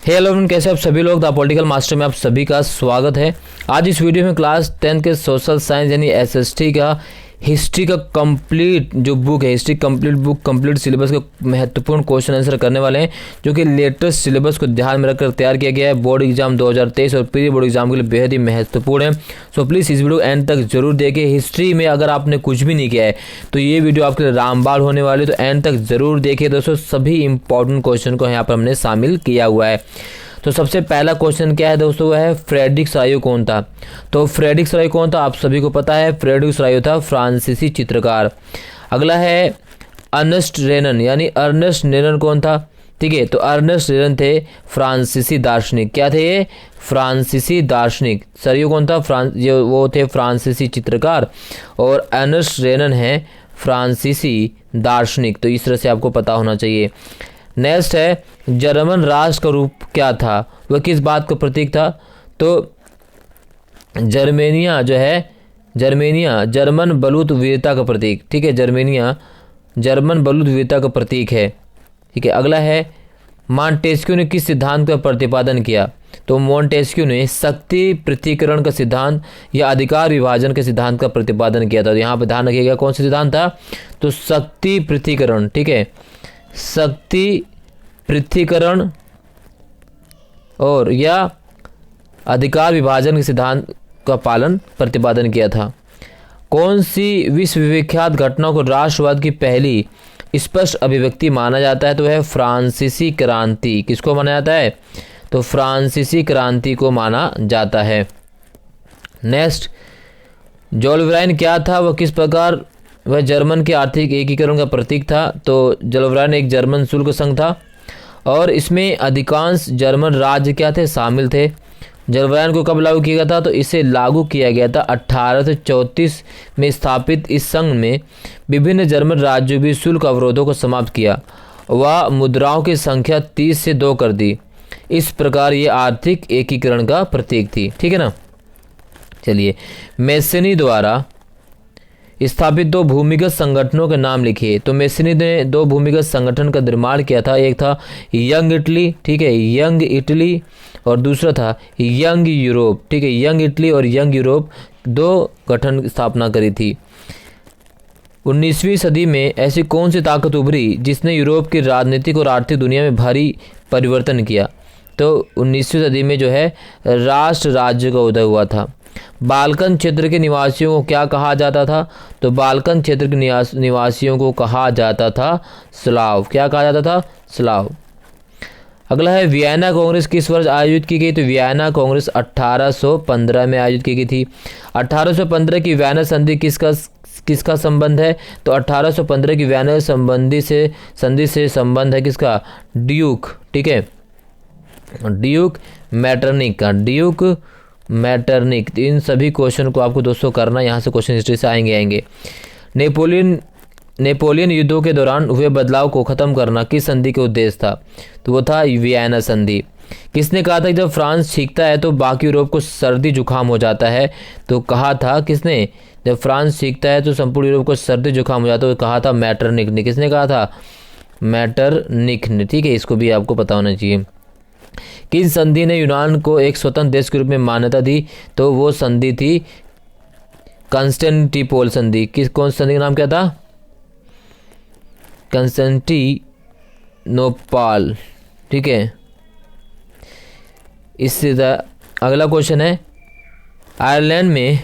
Hello everyone, कैसे आप सभी लोग द पॉलिटिकल मास्टर में आप सभी का स्वागत है। आज इस वीडियो में क्लास 10 के सोशल साइंस यानी एसएसटी का हिस्ट्री का कंप्लीट जो बुक है, history complete book complete syllabus का महत्वपूर्ण क्वेश्चन आंसर करने वाले हैं, जो कि लेटेस्ट सिलेबस को ध्यान में रखकर तैयार किया गया है। बोर्ड एग्जाम 2023 और प्री बोर्ड एग्जाम के लिए बेहद ही महत्वपूर्ण है। सो प्लीज़ इस वीडियो एंड तक जरूर देखिए। हिस्ट्री में अगर आपने कुछ भी नहीं किया है तो ये वीडियो आपके लिए रामबाण होने वाली है, तो एंड तक जरूर देखिए दोस्तों। सभी इंपॉर्टेंट क्वेश्चन को यहाँ पर हमने शामिल किया हुआ है। तो सबसे पहला क्वेश्चन क्या है दोस्तों, वह है फ्रेडरिक सराइयो कौन था। तो फ्रेडरिक सराइयो कौन था, आप सभी को पता है। फ्रेडरिक सराइयो था फ्रांसीसी चित्रकार। अगला है अर्नेस्ट रेनन, यानी अर्नेस्ट रेनन कौन था। ठीक है, तो अर्नेस्ट रेनन थे फ्रांसीसी दार्शनिक। क्या थे ये? फ्रांसीसी दार्शनिक। सराइयो कौन था? वो थे फ्रांसीसी चित्रकार, और अर्नेस्ट रेनन है फ्रांसीसी दार्शनिक। तो इस तरह से आपको पता होना चाहिए। नेक्स्ट है जर्मन राष्ट्र का रूप क्या था, वह किस बात का प्रतीक था। तो जर्मेनिया जो है, जर्मेनिया जर्मन बलूत वीरता का प्रतीक। ठीक है, जर्मेनिया जर्मन बलूत वीरता का प्रतीक है। ठीक है, अगला है मॉन्टेस्क्यू ने किस सिद्धांत का प्रतिपादन किया। तो मॉन्टेस्क्यू ने शक्ति पृथक्करण का सिद्धांत या अधिकार विभाजन के सिद्धांत का प्रतिपादन किया था। तो यहाँ पर ध्यान रखिएगा कौन सा सिद्धांत था, तो शक्ति पृथक्करण। ठीक है, शक्ति पृथक्करण और या अधिकार विभाजन के सिद्धांत का पालन प्रतिपादन किया था। कौन सी विश्वविख्यात घटना को राष्ट्रवाद की पहली स्पष्ट अभिव्यक्ति माना जाता है। तो वह फ्रांसीसी क्रांति। किसको माना जाता है? तो फ्रांसीसी क्रांति को माना जाता है। नेक्स्ट, जोल्वेराइन क्या था, वह किस प्रकार वह जर्मन के आर्थिक एकीकरण का प्रतीक था। तो जोल्वेराइन एक जर्मन शुल्क संघ था और इसमें अधिकांश जर्मन राज्य क्या थे? शामिल थे। जोल्वेराइन को कब लागू किया गया था? तो इसे लागू किया गया था 1834 में। स्थापित इस संघ में विभिन्न जर्मन राज्यों भी शुल्क अवरोधों को समाप्त किया। वह मुद्राओं की संख्या 30 से 2 कर दी। इस प्रकार ये आर्थिक एकीकरण का प्रतीक थी। ठीक है ना। चलिए, मेसेनी द्वारा स्थापित 2 भूमिगत संगठनों के नाम लिखिए। तो मेसेनी ने 2 भूमिगत संगठन का निर्माण किया था। एक था यंग इटली, ठीक है, यंग इटली, और दूसरा था यंग यूरोप। ठीक है, यंग इटली और यंग यूरोप 2 गठन स्थापना करी थी। 19वीं सदी में ऐसी कौन सी ताकत उभरी जिसने यूरोप की राजनीतिक और आर्थिक दुनिया में भारी परिवर्तन किया। तो 19वीं सदी में जो है राष्ट्र राज्य का उदय हुआ था। बाल्कन क्षेत्र के निवासियों को क्या कहा जाता था। तो बाल्कन क्षेत्र के निवासियों को कहा जाता था स्लाव। क्या कहा जाता था? स्लाव। अगला है वियना कांग्रेस किस वर्ष आयोजित की गई। तो वियना कांग्रेस 1815 में आयोजित की गई थी। 1815 की वियना संधि किसका संबंध है। तो 1815 की वियना संधि से संबंध है किसका? ड्यूक। ठीक है, ड्यूक मैटरनिक का। Duke Metternich. इन सभी क्वेश्चन को आपको दोस्तों करना, यहाँ से क्वेश्चन हिस्ट्री से आएंगे। नेपोलियन युद्धों के दौरान हुए बदलाव को खत्म करना किस संधि के उद्देश्य था। तो वो था वियना संधि। किसने कहा था कि जब फ्रांस छींकता है तो बाकी यूरोप को सर्दी जुकाम हो जाता है। तो कहा था किसने? जब फ्रांस छींकता है तो संपूर्ण यूरोप को सर्दी जुकाम हो जाता है। तो कहा था मैटरनिक ने। किसने कहा था? मैटरनिक ने। ठीक है, इसको भी आपको पता होना चाहिए। किस संधि ने यूनान को एक स्वतंत्र देश के रूप में मान्यता दी। तो वो संधि थी कॉन्स्टेंटिनोपल संधि। कौन संधि का नाम क्या था? कॉन्स्टेंटिनोपल। ठीक है, इससे अगला क्वेश्चन है आयरलैंड में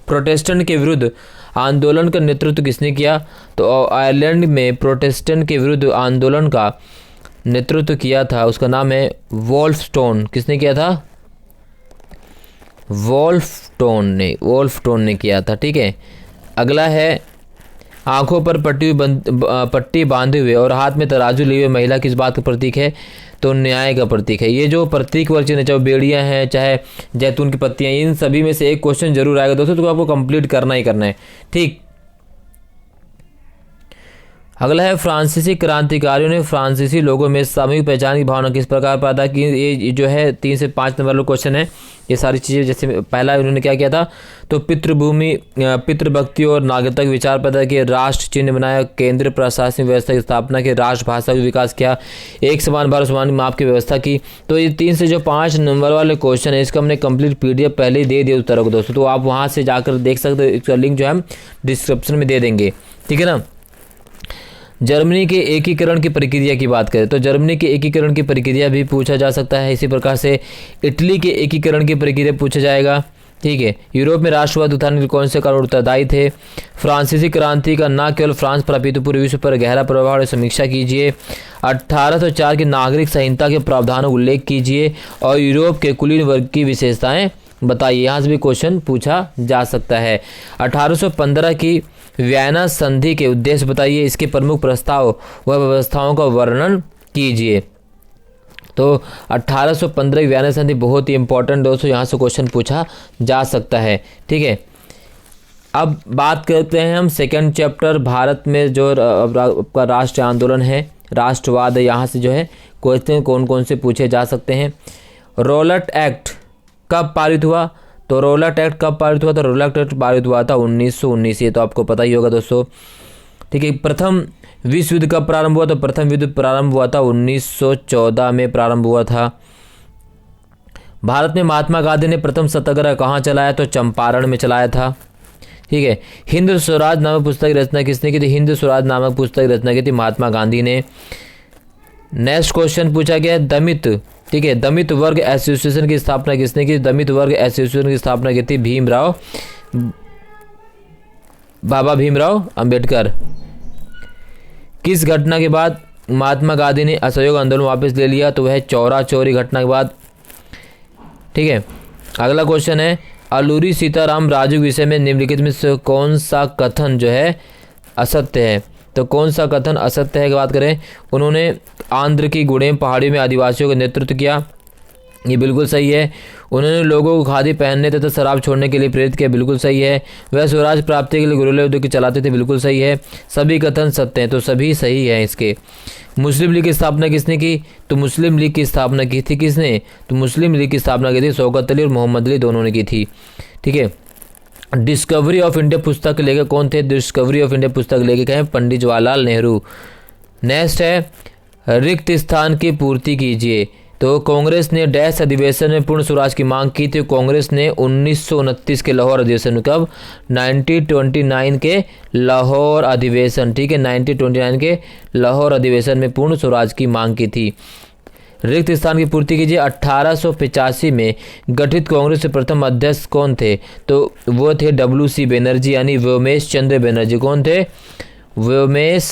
प्रोटेस्टेंट के विरुद्ध आंदोलन का नेतृत्व किसने किया। तो आयरलैंड में प्रोटेस्टेंट के विरुद्ध आंदोलन का नेतृत्व किया था, उसका नाम है वोल्फस्टोन। किसने किया था? वोल्फस्टोन ने किया था। ठीक है, अगला है आंखों पर पट्टी बांधे हुए और हाथ में तराजू लिए हुए महिला किस बात का प्रतीक है। तो न्याय का प्रतीक है। ये जो प्रतीक वाले चिन्ह, चाहे बेड़ियाँ हैं चाहे जैतून की पत्तियाँ, इन सभी में से एक क्वेश्चन जरूर आएगा दोस्तों, तो आपको कंप्लीट करना ही करना है। ठीक, अगला है फ्रांसीसी क्रांतिकारियों ने फ्रांसीसी लोगों में सामूहिक पहचान की भावना किस प्रकार पैदा की। ये जो है 3 से 5 नंबर वाला क्वेश्चन है। ये सारी चीज़ें, जैसे पहला उन्होंने क्या किया था, तो पितृभूमि, पितृभक्ति और नागरिकता के विचार पैदा किए, राष्ट्र चिन्ह बनाया, केंद्रीय प्रशासनिक व्यवस्था की स्थापना की, राष्ट्रभाषा का विकास किया, एक समान भारत समान माप की व्यवस्था की। तो ये 3 से जो 5 नंबर वाले क्वेश्चन है, इसका हमने कंप्लीट PDF पहले ही दे दिया उत्तर को दोस्तों, तो आप वहाँ से जाकर देख सकते हो। इसका लिंक जो है हम डिस्क्रिप्शन में दे देंगे, ठीक है ना। जर्मनी के एकीकरण की प्रक्रिया की बात करें तो जर्मनी के एकीकरण की प्रक्रिया भी पूछा जा सकता है। इसी प्रकार से इटली के एकीकरण की प्रक्रिया पूछा जाएगा, ठीक है। यूरोप में राष्ट्रवाद उत्थान के कौन से कारण उत्तरदायी थे। फ्रांसीसी क्रांति का न केवल फ्रांस पर अपितु पूरे विश्व पर गहरा प्रभाव और समीक्षा कीजिए। 1804 की नागरिक संहिता के प्रावधानों का उल्लेख कीजिए और यूरोप के कुलीन वर्ग की विशेषताएं बताइए। यहाँ से भी क्वेश्चन पूछा जा सकता है। 1815 की वियना संधि के उद्देश्य बताइए, इसके प्रमुख प्रस्ताव व व्यवस्थाओं का वर्णन कीजिए। तो 1815 की वियना संधि बहुत ही इंपॉर्टेंट दोस्तों, यहाँ से क्वेश्चन पूछा जा सकता है, ठीक है। अब बात करते हैं हम सेकंड चैप्टर, भारत में जो आपका राष्ट्रीय आंदोलन है, राष्ट्रवाद, यहाँ से जो है क्वेश्चन कौन कौन से पूछे जा सकते हैं। रॉलेट एक्ट कब पारित हुआ, तो रॉलेट एक्ट कब पारित हुआ, तो रॉलेट एक्ट पारित हुआ था 1919, ये तो आपको पता ही होगा दोस्तों, ठीक है। प्रथम विश्व युद्ध कब प्रारंभ हुआ, तो प्रथम युद्ध प्रारंभ हुआ था 1914 में प्रारंभ हुआ था। भारत में महात्मा गांधी ने प्रथम सत्याग्रह कहाँ चलाया, तो चंपारण में चलाया था, ठीक है। हिंद स्वराज नामक पुस्तक की रचना किसने की थी, हिंद स्वराज नामक पुस्तक की रचना की थी महात्मा गांधी ने। नेक्स्ट क्वेश्चन पूछा गया दमित, ठीक है, दमित वर्ग एसोसिएशन की स्थापना किसने की, दमित वर्ग एसोसिएशन की स्थापना की थी बाबा भीमराव अंबेडकर। किस घटना के बाद महात्मा गांधी ने असहयोग आंदोलन वापस ले लिया, तो वह चौरा चौरी घटना के बाद, ठीक है। अगला क्वेश्चन है अलूरी सीताराम राजू विषय में निम्नलिखित में से कौन सा कथन जो है असत्य है, तो कौन सा कथन असत्य है की बात करें, उन्होंने आंध्र की गुड़ेम पहाड़ी में आदिवासियों का नेतृत्व किया, ये बिल्कुल सही है। उन्होंने लोगों को खादी पहनने तथा शराब छोड़ने के लिए प्रेरित किया, बिल्कुल सही है। वह स्वराज प्राप्ति के लिए गुरिल्ला युद्ध चलाते थे, बिल्कुल सही है। सभी कथन सत्य हैं, तो सभी सही है इसके। मुस्लिम लीग की स्थापना किसने की, तो मुस्लिम लीग की स्थापना की थी किसने, तो मुस्लिम लीग की स्थापना की थी शौकत अली और मोहम्मद अली दोनों ने की थी, ठीक है। डिस्कवरी ऑफ इंडिया पुस्तक लेखक कौन थे, डिस्कवरी ऑफ इंडिया पुस्तक लेखक हैं पंडित जवाहरलाल नेहरू। नेक्स्ट है रिक्त स्थान की पूर्ति कीजिए, तो कांग्रेस ने डैश अधिवेशन में पूर्ण स्वराज की मांग की थी, कांग्रेस ने 1929 के लाहौर अधिवेशन में, कब 1929 के लाहौर अधिवेशन, ठीक है, 1929 के लाहौर अधिवेशन में पूर्ण स्वराज की मांग की थी। रिक्त स्थान की पूर्ति कीजिए, 1885 में गठित कांग्रेस के प्रथम अध्यक्ष कौन थे, तो वो थे WC बनर्जी यानी व्योमेश चंद्र बनर्जी। कौन थे, व्योमेश,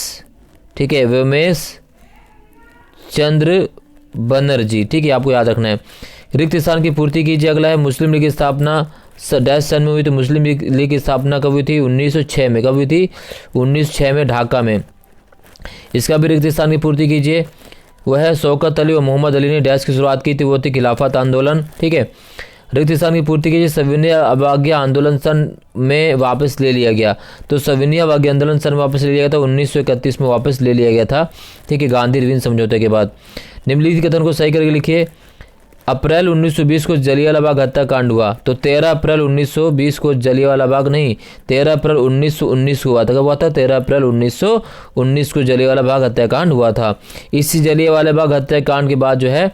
ठीक है, व्योमेश चंद्र बनर्जी, ठीक है, आपको याद रखना है। रिक्त स्थान की पूर्ति कीजिए। अगला है मुस्लिम लीग की स्थापना डैश सन में हुई, तो मुस्लिम लीग की स्थापना कब हुई थी, 1906 में, कब हुई थी, 1906 में ढाका में। इसका भी रिक्त स्थान की पूर्ति कीजिए। वह शौकत अली और मोहम्मद अली ने डैश की शुरुआत की थी, वो थी खिलाफत आंदोलन, ठीक है। रिक्त स्थान की पूर्ति कीजिए। सविनय अवज्ञा आंदोलन सन में वापस ले लिया गया, तो सविनय अवज्ञा आंदोलन सन में वापस ले लिया गया था, 1931 में वापस ले लिया गया था, ठीक है, गांधी इरविन समझौते के बाद। निम्नलिखित कथन को सही करके लिखिए। अप्रैल 1920 को जलियांवाला बाग हत्याकांड हुआ, तो 13 अप्रैल 1920 को जलियांवाला बाग नहीं, 13 अप्रैल 1919 को हुआ था। कब हुआ था, 13 अप्रैल 1919 को जलियांवाला बाग हत्याकांड हुआ था। इसी जलियांवाला बाग हत्याकांड के बाद जो है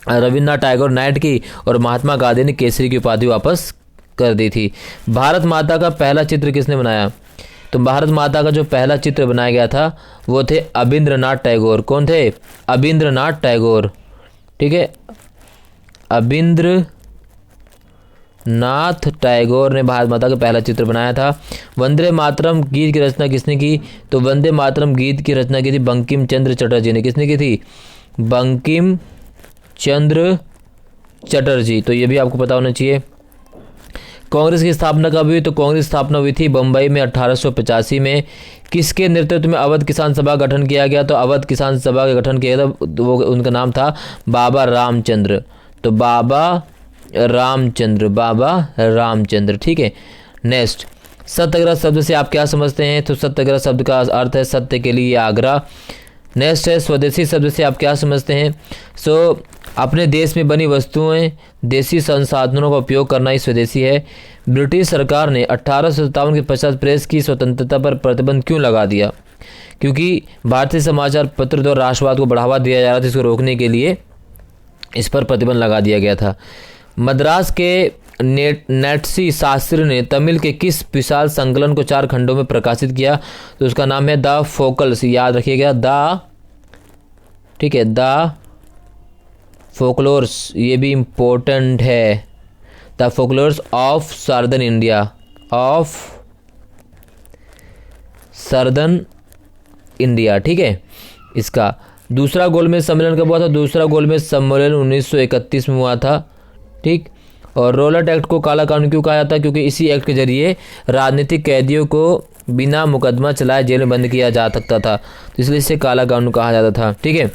रविन्द्रनाथ टैगोर नाइट की और महात्मा गांधी ने केसरी की उपाधि वापस कर दी थी। भारत माता का पहला चित्र किसने बनाया, तो भारत माता का जो पहला चित्र बनाया गया था वो थे अबिंद्रनाथ टैगोर। कौन थे, अबिंद्रनाथ टैगोर, ठीक है, अबिंद्रनाथ टैगोर ने भारत माता का पहला चित्र बनाया था। वंदे मातरम गीत की रचना किसने की, तो वंदे मातरम गीत की रचना की थी बंकिम चंद्र चटर्जी ने। किसने की थी, बंकिम चंद्र चटर्जी, तो ये भी आपको पता होना चाहिए। कांग्रेस की स्थापना कब हुई, तो कांग्रेस स्थापना हुई थी बम्बई में 1885 में। किसके नेतृत्व में अवध किसान सभा गठन किया गया, तो अवध किसान सभा का गठन किया था, वो उनका नाम था बाबा रामचंद्र, तो बाबा रामचंद्र, बाबा रामचंद्र, ठीक है। नेक्स्ट सत्याग्रह शब्द से आप क्या समझते हैं? तो सत्याग्रह शब्द का अर्थ है सत्य के लिए आग्रह। नेक्स्ट है स्वदेशी शब्द से आप क्या समझते हैं? अपने देश में बनी वस्तुएं, देसी संसाधनों का उपयोग करना ही स्वदेशी है। ब्रिटिश सरकार ने 1857 के पश्चात प्रेस की स्वतंत्रता पर प्रतिबंध क्यों लगा दिया? क्योंकि भारतीय समाचार पत्र द्वारा राष्ट्रवाद को बढ़ावा दिया जा रहा था, इसको रोकने के लिए इस पर प्रतिबंध लगा दिया गया था। मद्रास के नेटसी शास्त्री ने तमिल के किस विशाल संकलन को 4 खंडों में प्रकाशित किया? तो उसका नाम है द फोकल्स, याद रखिएगा ठीक है, द फोकलोर्स, ये भी इम्पोर्टेंट है। The folklores of southern India, of southern India, ठीक है। इसका दूसरा गोलमेज सम्मेलन कब हुआ था? दूसरा गोलमेज सम्मेलन 1931 में हुआ था, ठीक। और रॉलेट एक्ट को काला कानून क्यों कहा जाता है? क्योंकि इसी एक्ट के जरिए राजनीतिक कैदियों को बिना मुकदमा चलाए जेल में बंद किया जा सकता था, तो इसलिए इसे काला कानून कहा जाता था, ठीक है।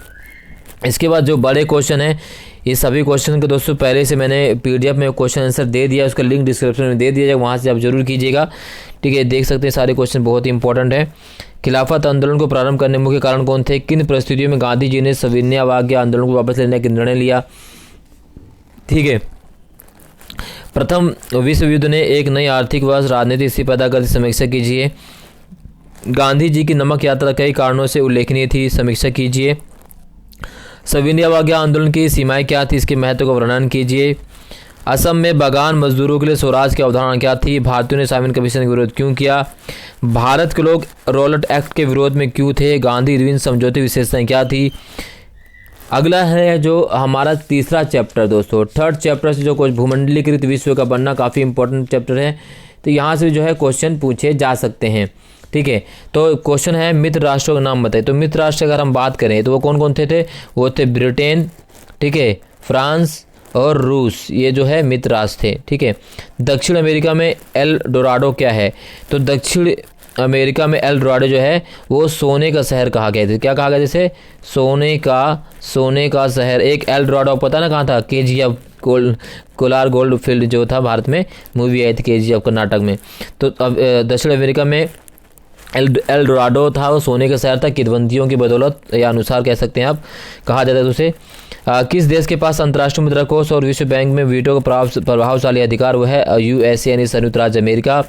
इसके बाद जो बड़े क्वेश्चन हैं, ये सभी क्वेश्चन को दोस्तों पहले से मैंने पीडीएफ में क्वेश्चन आंसर दे दिया, उसका लिंक डिस्क्रिप्शन में दे दिया जाएगा, वहाँ से आप जरूर कीजिएगा, ठीक है। देख सकते हैं सारे क्वेश्चन बहुत ही इंपॉर्टेंट है। खिलाफत आंदोलन को प्रारंभ करने मुख्य कारण कौन थे? किन परिस्थितियों में गांधी जी ने सविनय अवज्ञा आंदोलन को वापस लेने का निर्णय लिया? ठीक है। प्रथम विश्व युद्ध ने एक नई आर्थिक व राजनीतिक स्थिति पैदा कर समीक्षा कीजिए। गांधी जी की नमक यात्रा कई कारणों से उल्लेखनीय थी, समीक्षा कीजिए। सविनय अवज्ञा आंदोलन की सीमाएं क्या थी, इसके महत्व का वर्णन कीजिए। असम में बागान मजदूरों के लिए स्वराज की अवधारणा क्या थी? भारतीयों ने साइमन कमीशन का विरोध क्यों किया? भारत के लोग रॉलेट एक्ट के विरोध में क्यों थे? गांधी इरविन समझौते विशेषताएं क्या थी? अगला है जो हमारा तीसरा चैप्टर दोस्तों, थर्ड चैप्टर से जो कुछ भूमंडलीकृत विश्व का बनना, काफ़ी इंपॉर्टेंट चैप्टर है, तो यहाँ से जो है क्वेश्चन पूछे जा सकते हैं, ठीक है। तो क्वेश्चन है मित्र राष्ट्रों का नाम बताइए। तो मित्र राष्ट्र अगर हम बात करें तो वो कौन कौन थे? वो थे ब्रिटेन, ठीक है, फ्रांस और रूस, ये जो है मित्र राष्ट्र थे, ठीक है। दक्षिण अमेरिका में एल डोराडो क्या है? तो दक्षिण अमेरिका में एल डोराडो जो है वो सोने का शहर कहा गया था। क्या कहा गया? जैसे सोने का शहर। एक एल डोराडो पता ना कहाँ था? केजीएफ कोलार गोल्ड फील्ड जो था, भारत में मूवी आई थी केजीएफ कर्नाटक में। तो अब दक्षिण अमेरिका में एल डोराडो था, वो सोने का शहर था, किदवंतियों की बदौलत या अनुसार कह सकते हैं आप, कहा जाता है उसे। किस देश के पास अंतर्राष्ट्रीय मुद्रा कोष और विश्व बैंक में वीटो का प्रभावशाली अधिकार? वो है यूएसए यानी संयुक्त राज्य अमेरिका।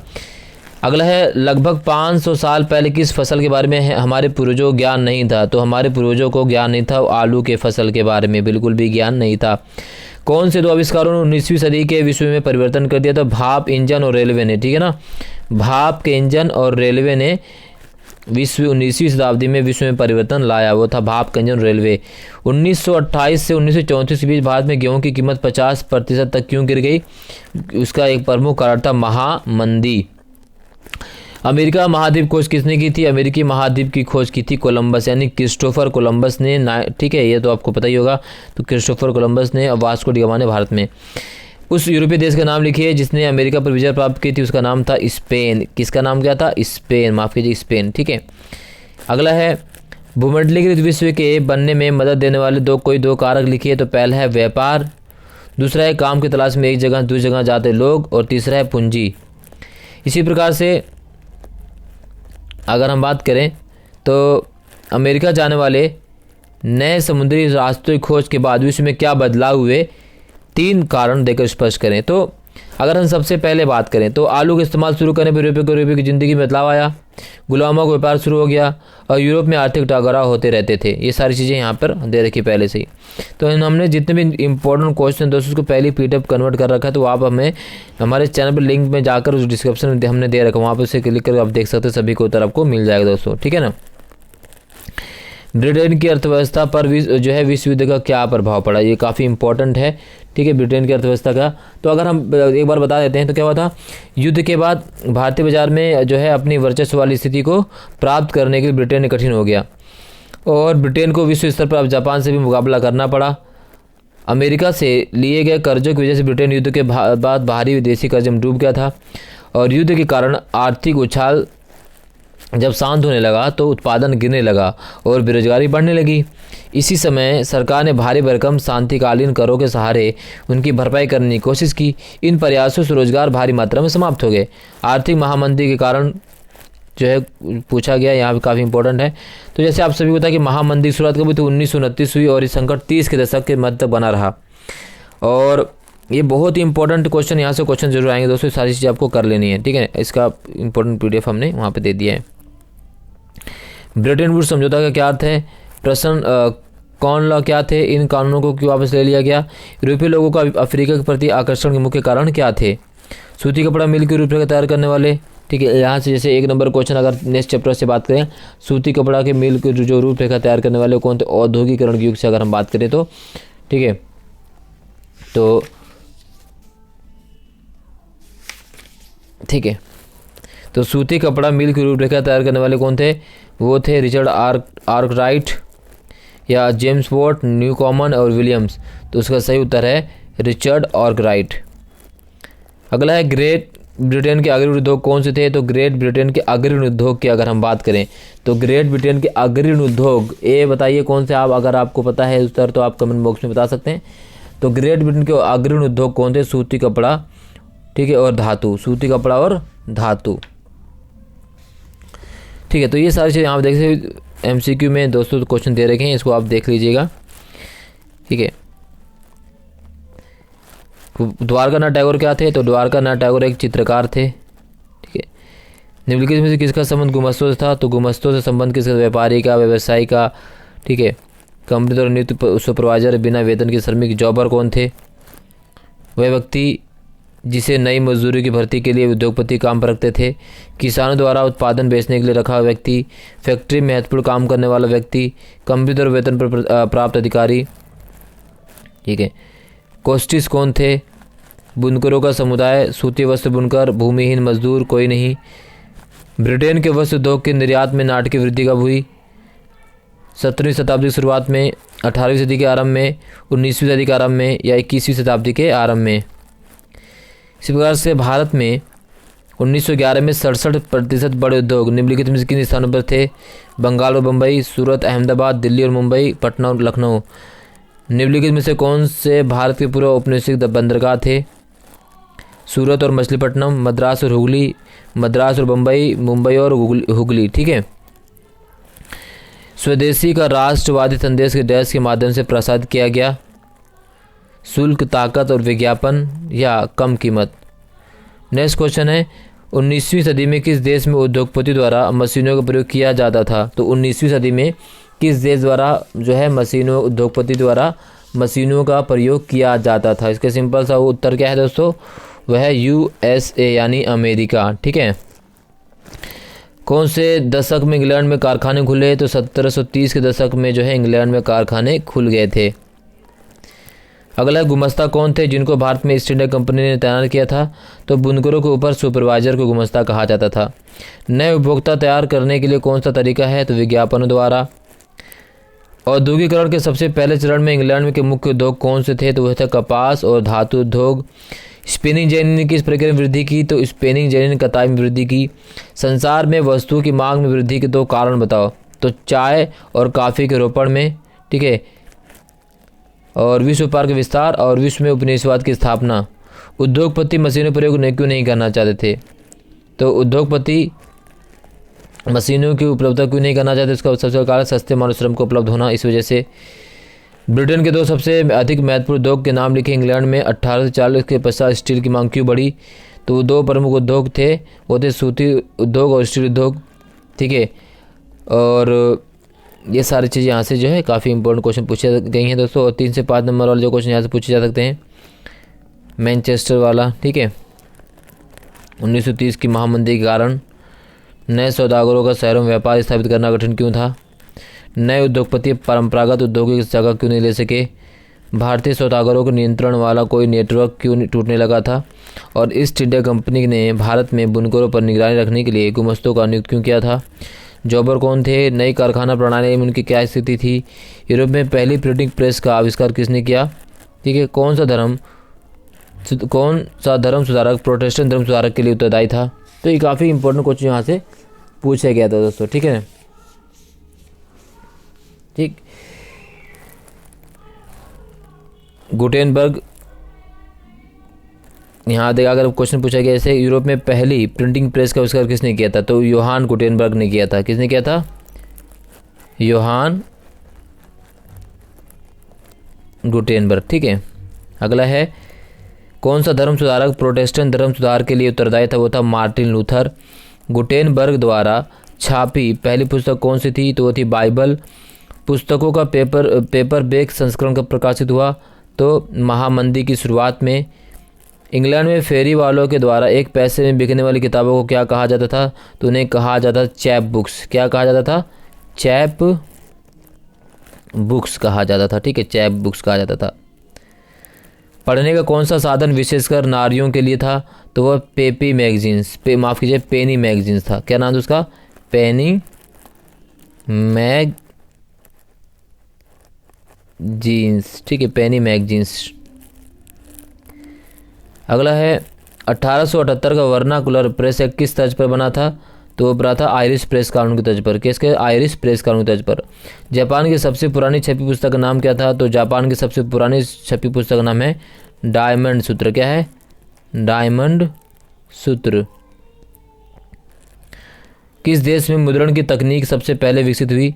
अगला है लगभग 500 साल पहले किस फसल के बारे में हमारे पूर्वजों को ज्ञान नहीं था? तो हमारे पूर्वजों को ज्ञान नहीं था आलू के फसल के बारे में, बिल्कुल भी ज्ञान नहीं था। कौन से दो आविष्कारों ने 19वीं सदी के विश्व में परिवर्तन कर दिया? तो भाप इंजन और रेलवे ने, ठीक है ना। भाप के इंजन और रेलवे ने 19वीं शताब्दी में विश्व में परिवर्तन लाया, वो था भाप का इंजन रेलवे। 1928 से 1934 के बीच भारत में गेहूं की कीमत 50% तक क्यों गिर गई? उसका एक प्रमुख कारण था महामंदी। अमेरिका महाद्वीप खोज किसने की थी? अमेरिकी महाद्वीप की खोज की थी कोलंबस यानी क्रिस्टोफर कोलंबस ने, ठीक है, ये तो आपको पता ही होगा। तो क्रिस्टोफर कोलंबस ने और वास्को डी गामा ने भारत में। उस यूरोपीय देश का नाम लिखिए जिसने अमेरिका पर विजय प्राप्त की थी, उसका नाम था स्पेन। किसका नाम क्या था? स्पेन, माफ कीजिए, स्पेन, ठीक है। अगला है भूमंडलीकृत विश्व के बनने में मदद देने वाले दो कारक लिखिए। तो पहला है व्यापार, दूसरा है काम की तलाश में एक जगह दूसरी जगह जाते लोग, और तीसरा है पूंजी। इसी प्रकार से अगर हम बात करें तो अमेरिका जाने वाले नए समुद्री रास्तों की खोज के बाद विश्व में क्या बदलाव हुए, 3 कारण देकर स्पष्ट करें। तो अगर हम सबसे पहले बात करें तो आलू का इस्तेमाल शुरू करने पर यूरोपियों की ज़िंदगी में बदलाव आया, गुलामों का व्यापार शुरू हो गया और यूरोप में आर्थिक टकराव होते रहते थे। ये सारी चीज़ें यहाँ पर दे रखी पहले से ही। तो हमने जितने भी इंपॉर्टेंट क्वेश्चन दोस्तों उसको पहले पीडीएफ कन्वर्ट कर रखा है, तो आप हमें हमारे चैनल पर लिंक में जाकर उस डिस्क्रिप्शन में हमने दे रखा, वहाँ पर से क्लिक करके आप देख सकते हैं, सभी को उत्तर आपको मिल जाएगा दोस्तों, ठीक है ना। ब्रिटेन की अर्थव्यवस्था पर जो है विश्व युद्ध का क्या प्रभाव पड़ा? ये काफ़ी इंपॉर्टेंट है, ठीक है, ब्रिटेन की अर्थव्यवस्था का। तो अगर हम एक बार बता देते हैं तो क्या हुआ था, युद्ध के बाद भारतीय बाजार में जो है अपनी वर्चस्व वाली स्थिति को प्राप्त करने के लिए ब्रिटेन कठिन हो गया और ब्रिटेन को विश्व स्तर पर अब जापान से भी मुकाबला करना पड़ा। अमेरिका से लिए गए कर्जों की वजह से ब्रिटेन युद्ध के बाद बाहरी विदेशी कर्ज में डूब गया था और युद्ध के कारण आर्थिक उछाल जब शांत होने लगा तो उत्पादन गिरने लगा और बेरोजगारी बढ़ने लगी। इसी समय सरकार ने भारी भरकम शांतिकालीन करों के सहारे उनकी भरपाई करने की कोशिश की। इन प्रयासों से रोजगार भारी मात्रा में समाप्त हो गए। आर्थिक महामंदी के कारण जो है पूछा गया, यहाँ पे काफ़ी इंपॉर्टेंट है। तो जैसे आप सभी को पता है कि महामंदी की शुरुआत कब हुई थी, 1929 हुई और ये संकट 30 के दशक के मध्य तक बना रहा। और ये बहुत ही इंपॉर्टेंट क्वेश्चन, यहाँ से क्वेश्चन जरूर आएंगे दोस्तों, सारी चीज़ें आपको कर लेनी है, ठीक है। इसका इंपॉर्टेंट PDF हमने वहाँ पे दे दिया है। ब्रेटन वुड्स समझौता का क्या अर्थ है? प्रश्न कॉमन लॉ क्या थे? इन कानूनों को क्यों वापस ले लिया गया? यूरोपीय लोगों का अफ्रीका के प्रति आकर्षण के मुख्य कारण क्या थे? सूती कपड़ा मिल की रूपरेखा तैयार करने वाले, ठीक है। यहाँ से जैसे 1 नंबर क्वेश्चन अगर नेक्स्ट चैप्टर से बात करें, सूती कपड़ा के मिल की जो रूपरेखा तैयार करने वाले कौन थे? औद्योगिकरण के युग से अगर हम बात करें तो, ठीक है। तो ठीक है, तो सूती कपड़ा मिल की रूपरेखा तैयार करने वाले कौन थे? वो थे रिचर्ड आर्कराइट या जेम्स वॉट, न्यूकॉमन और विलियम्स। तो उसका सही उत्तर है रिचर्ड आर्कराइट। अगला है ग्रेट ब्रिटेन के अग्रणी उद्योग कौन से थे? तो ग्रेट ब्रिटेन के अग्रणी उद्योग की अगर हम बात करें तो ग्रेट ब्रिटेन के अग्रणी उद्योग ए बताइए कौन से? आप अगर आपको पता है उत्तर तो आप कमेंट बॉक्स में बता सकते हैं। तो ग्रेट ब्रिटेन के अग्रणी उद्योग कौन थे? सूती कपड़ा, ठीक है, और धातु। सूती कपड़ा और धातु, ठीक है। तो ये सारी चीज़ें आप देख सकते MCQ में दोस्तों क्वेश्चन दे रखे हैं, इसको आप देख लीजिएगा, ठीक है। द्वारकानाथ टैगोर क्या थे? तो द्वारकानाथ टैगोर एक चित्रकार थे, ठीक है। निम्नलिखित में से किसका संबंध गुमस्तों से था? तो गुमस्तों से संबंध किसका? व्यापारी का, व्यवसायी का, ठीक है। कंपनी द्वारा नियुक्त सुपरवाइजर, बिना वेतन के श्रमिक। जॉबर कौन थे? वह व्यक्ति जिसे नई मजदूरी की भर्ती के लिए उद्योगपति काम पर रखते थे। किसानों द्वारा उत्पादन बेचने के लिए रखा हुआ व्यक्ति। फैक्ट्री में महत्वपूर्ण काम करने वाला व्यक्ति। कंपनी द्वारा वेतन पर प्राप्त अधिकारी, ठीक है। कोस्टिस कौन थे? बुनकरों का समुदाय। सूती वस्त्र बुनकर। भूमिहीन मजदूर कोई नहीं। ब्रिटेन के वस्त्र उद्योग के निर्यात में नाटकीय वृद्धि कब हुई? 17वीं शताब्दी की शुरुआत में, 18वीं सदी के आरंभ में, 19वीं सदी के आरंभ में या 21वीं शताब्दी के आरंभ में। इसी प्रकार से भारत में 1911 में 67% बड़े उद्योग निम्नलिखित में से किन स्थानों पर थे? बंगाल और बम्बई, सूरत, अहमदाबाद, दिल्ली और मुंबई, पटना और लखनऊ। निम्नलिखित में से कौन से भारत के पूर्व औपनिवेशिक बंदरगाह थे? सूरत और मछलीपट्टनम, मद्रास और हुगली, मद्रास और बम्बई, मुंबई और हुगली, ठीक है। स्वदेशी का राष्ट्रवादी संदेश के डैश के माध्यम से प्रसारित किया गया? शुल्क, ताकत और विज्ञापन या कम कीमत। नेक्स्ट क्वेश्चन है 19वीं सदी में किस देश में उद्योगपति द्वारा मशीनों का प्रयोग किया जाता था? तो 19वीं सदी में किस देश द्वारा जो है मशीनों उद्योगपति द्वारा मशीनों का प्रयोग किया जाता था? इसका सिंपल सा उत्तर क्या है दोस्तों? वह है USA यानी अमेरिका, ठीक है। कौन से दशक में इंग्लैंड में कारखाने खुले? तो 1730 के दशक में जो है इंग्लैंड में कारखाने खुल गए थे। अगला गुमस्ता कौन थे जिनको भारत में ईस्ट इंडिया कंपनी ने तैनात किया था? तो बुनकरों के ऊपर सुपरवाइजर को गुमस्ता कहा जाता था। नए उपभोक्ता तैयार करने के लिए कौन सा तरीका है? तो विज्ञापनों द्वारा। औद्योगिकरण के सबसे पहले चरण में इंग्लैंड में के मुख्य उद्योग कौन से थे? तो वह थे कपास और धातु उद्योग। स्पिनिंग जेनी ने किस प्रक्रिया में वृद्धि की? तो स्पिनिंग जेनी ने कताई में वृद्धि की। संसार में वस्तुओं की मांग में वृद्धि के 2 कारण बताओ? तो चाय और कॉफ़ी के रोपण में, ठीक है, और विश्व व्यापार का विस्तार और विश्व में उपनिवेशवाद की स्थापना। उद्योगपति मशीनों प्रयोग क्यों नहीं करना चाहते थे? तो उद्योगपति मशीनों की उपलब्धता क्यों नहीं करना चाहते? इसका सबसे कारण सस्ते मानव श्रम को उपलब्ध होना। इस वजह से ब्रिटेन के 2 सबसे अधिक महत्वपूर्ण उद्योग के नाम लिखे। इंग्लैंड में 1840 के पश्चात स्टील की मांग क्यों बढ़ी? तो 2 प्रमुख उद्योग थे, वो थे सूती उद्योग और स्टील उद्योग, ठीक है। और ये सारी चीज़ें यहाँ से जो है काफ़ी इंपॉर्टेंट क्वेश्चन पूछे गई हैं दोस्तों। और 3 से 5 नंबर वाले जो क्वेश्चन यहाँ से पूछे जा सकते हैं। मैनचेस्टर वाला, ठीक है, 1930 की महामंदी के कारण नए सौदागरों का शहरों में व्यापार स्थापित करना कठिन क्यों था? नए उद्योगपति परंपरागत उद्योगों की जगह क्यों नहीं ले सके? भारतीय सौदागरों के नियंत्रण वाला कोई नेटवर्क क्यों टूटने लगा था? और ईस्ट इंडिया कंपनी ने भारत में बुनकरों पर निगरानी रखने के लिए गुमस्तों का नियुक्त क्यों किया था? जॉबर कौन थे? नई कारखाना प्रणाली में उनकी क्या स्थिति थी? यूरोप में पहली प्रिंटिंग प्रेस का आविष्कार किसने किया? ठीक है। कौन सा धर्म सुधारक प्रोटेस्टेंट धर्म सुधारक के लिए उत्तरदायी था? तो ये काफ़ी इंपॉर्टेंट क्वेश्चन यहाँ से पूछा गया था दोस्तों, ठीक है। ठीक, गुटेनबर्ग, यहाँ देखा अगर क्वेश्चन पूछा गया जैसे यूरोप में पहली प्रिंटिंग प्रेस का आविष्कार किसने किया था, तो योहान गुटेनबर्ग ने किया था। किसने किया था? योहान गुटेनबर्ग, ठीक है। अगला है, कौन सा धर्म सुधारक प्रोटेस्टेंट धर्म सुधार के लिए उत्तरदायी था? वो था मार्टिन लूथर। गुटेनबर्ग द्वारा छापी पहली पुस्तक कौन सी थी? तो वो थी बाइबल। पुस्तकों का पेपर बैक संस्करण कब प्रकाशित हुआ? तो महामंदी की शुरुआत में। इंग्लैंड में फेरी वालों के द्वारा एक पैसे में बिकने वाली किताबों को क्या कहा जाता था? तो उन्हें कहा जाता था चैप बुक्स। क्या कहा जाता था? चैप बुक्स कहा जाता था, ठीक है, चैप बुक्स कहा जाता था। पढ़ने का कौन सा साधन विशेषकर नारियों के लिए था? तो वह पेपी मैगजीन्स, माफ़ कीजिए पेनी मैगजीन्स था। क्या नाम था उसका? पेनी मैगजीन्स, ठीक है, पेनी मैगजीन्स। अगला है, 1878 का वर्नाकुलर प्रेस एक्ट किस तर्ज पर बना था? तो वो बना था आयरिश प्रेस कानून की तर्ज पर। किसके? आयरिश प्रेस कानून की तर्ज पर। जापान की सबसे पुरानी छपी पुस्तक का नाम क्या था? तो जापान की सबसे पुरानी छपी पुस्तक का नाम है डायमंड सूत्र। क्या है? डायमंड सूत्र। किस देश में मुद्रण की तकनीक सबसे पहले विकसित हुई?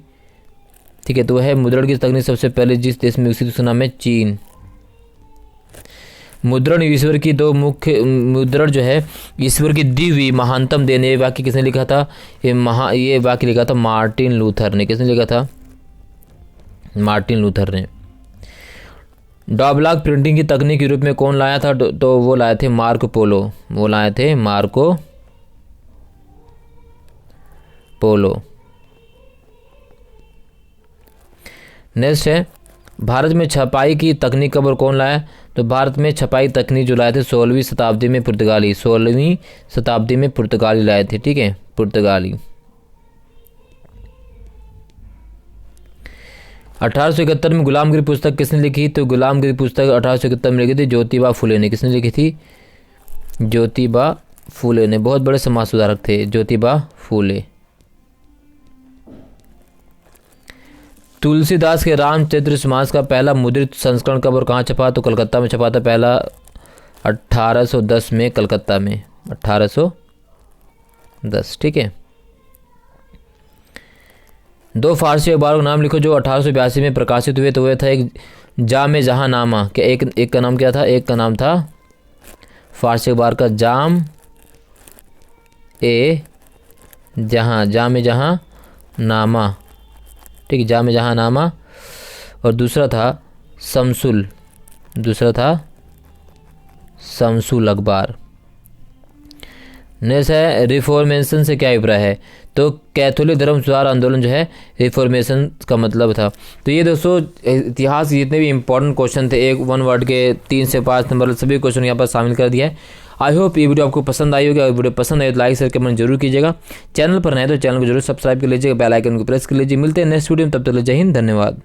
ठीक है, तो वह है मुद्रण की तकनीक सबसे पहले जिस देश में विकसित उसका नाम है चीन। मुद्रण ईश्वर की दो मुख्य, मुद्रण जो है ईश्वर की दी हुई महानतम देन, ये वाक्य किसने लिखा था? ये वाक्य लिखा था मार्टिन लूथर ने। किसने लिखा था? मार्टिन लूथर ने। डॉबलॉक प्रिंटिंग की तकनीक यूरोप में कौन लाया था? तो वो लाए थे मार्को पोलो। वो लाए थे मार्को पोलो। नेक्स्ट है, भारत में छपाई की तकनीक कब और कौन लाया? तो भारत में छपाई तकनीक जो लाए थे 16वीं शताब्दी में पुर्तगाली। 16वीं शताब्दी में पुर्तगाली लाए थे, ठीक है, पुर्तगाली। 1871 में गुलामगिरी पुस्तक किसने लिखी? तो गुलामगिरी पुस्तक 1871 में लिखी थी ज्योतिबा फुले ने। किसने लिखी थी? ज्योतिबा फुले ने। बहुत बड़े समाज सुधारक थे ज्योतिबा फुले। तुलसीदास के रामचरितमानस का पहला मुद्रित संस्करण कब और कहाँ छपा? तो कलकत्ता में छपा था पहला 1810 में, कलकत्ता में 1810, ठीक है। दो फारसी अखबारों का नाम लिखो जो 1882 में प्रकाशित हुए। तो वह था एक जाम जहां नामा, क्या एक का नाम क्या था? एक का नाम था फारसी अखबार का जाम जहां नामा, ठीक है, जाम जहां नामा। और दूसरा था शमसुल अखबार। नेक्स्ट है, रिफॉर्मेशन से क्या अभिप्राय है? तो कैथोलिक धर्म सुधार आंदोलन जो है रिफॉर्मेशन का मतलब था। तो ये दोस्तों इतिहास जितने भी इंपॉर्टेंट क्वेश्चन थे, एक वन वर्ड के 3 से 5 नंबर सभी क्वेश्चन यहाँ पर शामिल कर दिया है। आई होप ये वीडियो आपको पसंद आई होगी। अगर वीडियो पसंद आए तो लाइक शेयर कमेंट जरूर कीजिएगा। चैनल पर नए तो चैनल को जरूर सब्सक्राइब कर लीजिएगा, बेल आइकन को प्रेस कर लीजिए। मिलते हैं नेक्स्ट वीडियो में, तब तक जय हिंद, धन्यवाद।